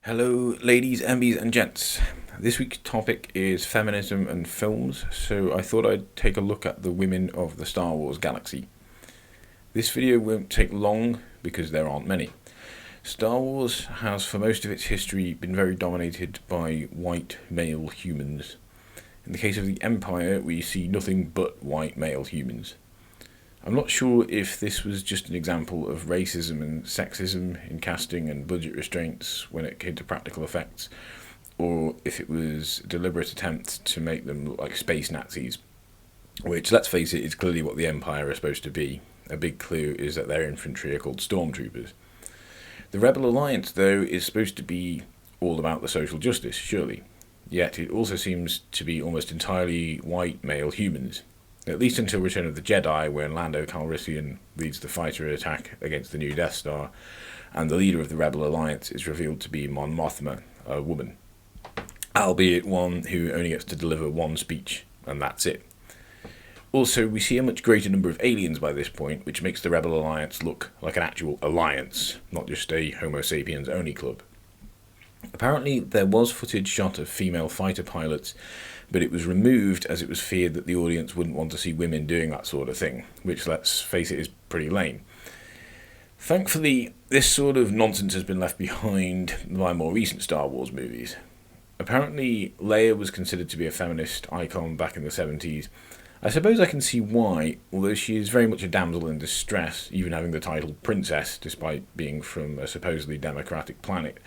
Hello, ladies, MBs, and gents. This week's topic is feminism and films, so I thought I'd take a look at the women of the Star Wars galaxy. This video won't take long because there aren't many. Star Wars has for most of its history been very dominated by white male humans. In the case of the Empire, we see nothing but white male humans. I'm not sure if this was just an example of racism and sexism in casting and budget restraints when it came to practical effects, or if it was a deliberate attempt to make them look like space Nazis, which, let's face it, is clearly what the Empire is supposed to be. A big clue is that their infantry are called stormtroopers. The Rebel Alliance, though, is supposed to be all about the social justice, surely. Yet it also seems to be almost entirely white male humans. At least until Return of the Jedi, when Lando Calrissian leads the fighter attack against the new Death Star, and the leader of the Rebel Alliance is revealed to be Mon Mothma, a woman. Albeit one who only gets to deliver one speech, and that's it. Also, we see a much greater number of aliens by this point, which makes the Rebel Alliance look like an actual alliance, not just a Homo sapiens only club. Apparently, there was footage shot of female fighter pilots, but it was removed as it was feared that the audience wouldn't want to see women doing that sort of thing, which, let's face it, is pretty lame. Thankfully, this sort of nonsense has been left behind by more recent Star Wars movies. Apparently, Leia was considered to be a feminist icon back in the 70s. I suppose I can see why, although she is very much a damsel in distress, even having the title princess, despite being from a supposedly democratic planet.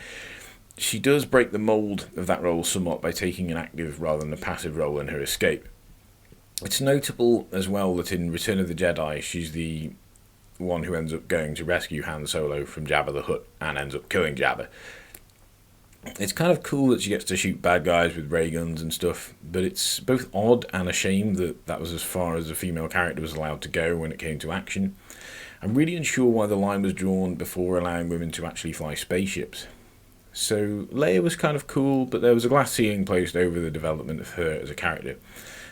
She does break the mould of that role somewhat by taking an active rather than a passive role in her escape. It's notable as well that in Return of the Jedi, she's the one who ends up going to rescue Han Solo from Jabba the Hutt and ends up killing Jabba. It's kind of cool that she gets to shoot bad guys with ray guns and stuff, but it's both odd and a shame that that was as far as a female character was allowed to go when it came to action. I'm really unsure why the line was drawn before allowing women to actually fly spaceships. So Leia was kind of cool, but there was a glass ceiling placed over the development of her as a character,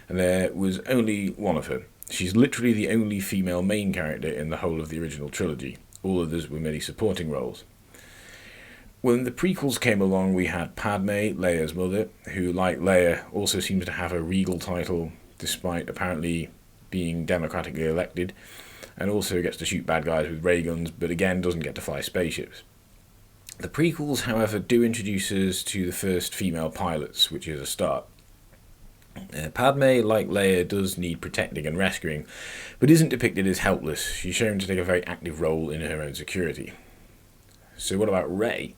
and there was only one of her. She's literally the only female main character in the whole of the original trilogy. All others were merely supporting roles. When the prequels came along, we had Padme, Leia's mother, who, like Leia, also seems to have a regal title, despite apparently being democratically elected, and also gets to shoot bad guys with ray guns, but again doesn't get to fly spaceships. The prequels, however, do introduce us to the first female pilots, which is a start. Padme, like Leia, does need protecting and rescuing, but isn't depicted as helpless. She's shown to take a very active role in her own security. So what about Rey?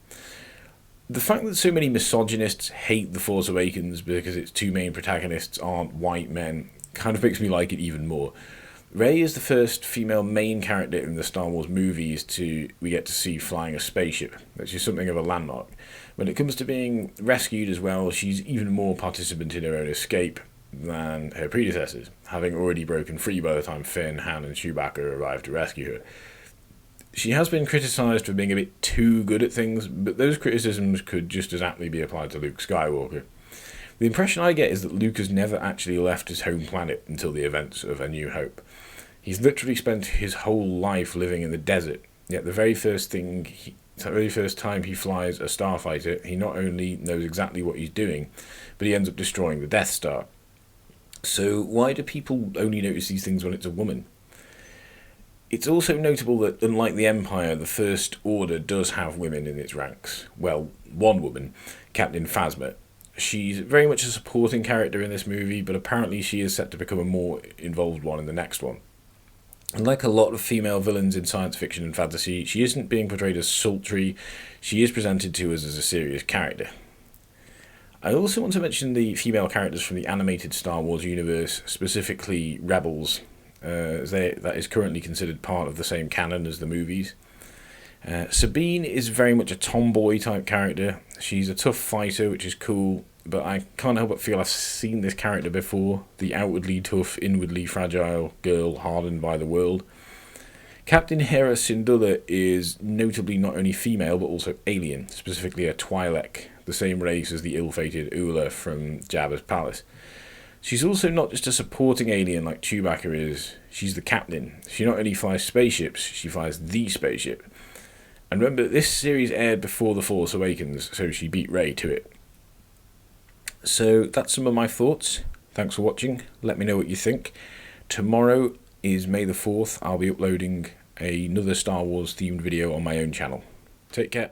The fact that so many misogynists hate The Force Awakens because its two main protagonists aren't white men kind of makes me like it even more. Rey is the first female main character in the Star Wars movies we get to see flying a spaceship, which is something of a landmark. When it comes to being rescued as well, she's even more participant in her own escape than her predecessors, having already broken free by the time Finn, Han and Chewbacca arrive to rescue her. She has been criticised for being a bit too good at things, but those criticisms could just as aptly be applied to Luke Skywalker. The impression I get is that Luke has never actually left his home planet until the events of A New Hope. He's literally spent his whole life living in the desert, yet the very first time he flies a starfighter, he not only knows exactly what he's doing, but he ends up destroying the Death Star. So why do people only notice these things when it's a woman? It's also notable that, unlike the Empire, the First Order does have women in its ranks. Well, one woman, Captain Phasma. She's very much a supporting character in this movie, but apparently she is set to become a more involved one in the next one. And like a lot of female villains in science fiction and fantasy, she isn't being portrayed as sultry, she is presented to us as a serious character. I also want to mention the female characters from the animated Star Wars universe, specifically Rebels, as that is currently considered part of the same canon as the movies. Sabine is very much a tomboy type character. She's a tough fighter, which is cool, but I can't help but feel I've seen this character before, the outwardly tough, inwardly fragile girl hardened by the world. Captain Hera Syndulla is notably not only female but also alien, specifically a Twi'lek, the same race as the ill-fated Oola from Jabba's palace. She's also not just a supporting alien like Chewbacca is, she's the captain. She not only flies spaceships, she flies the spaceship. And remember, this series aired before The Force Awakens, so she beat Rey to it. So that's some of my thoughts. Thanks for watching. Let me know what you think. Tomorrow is May the 4th. I'll be uploading another Star Wars themed video on my own channel. Take care.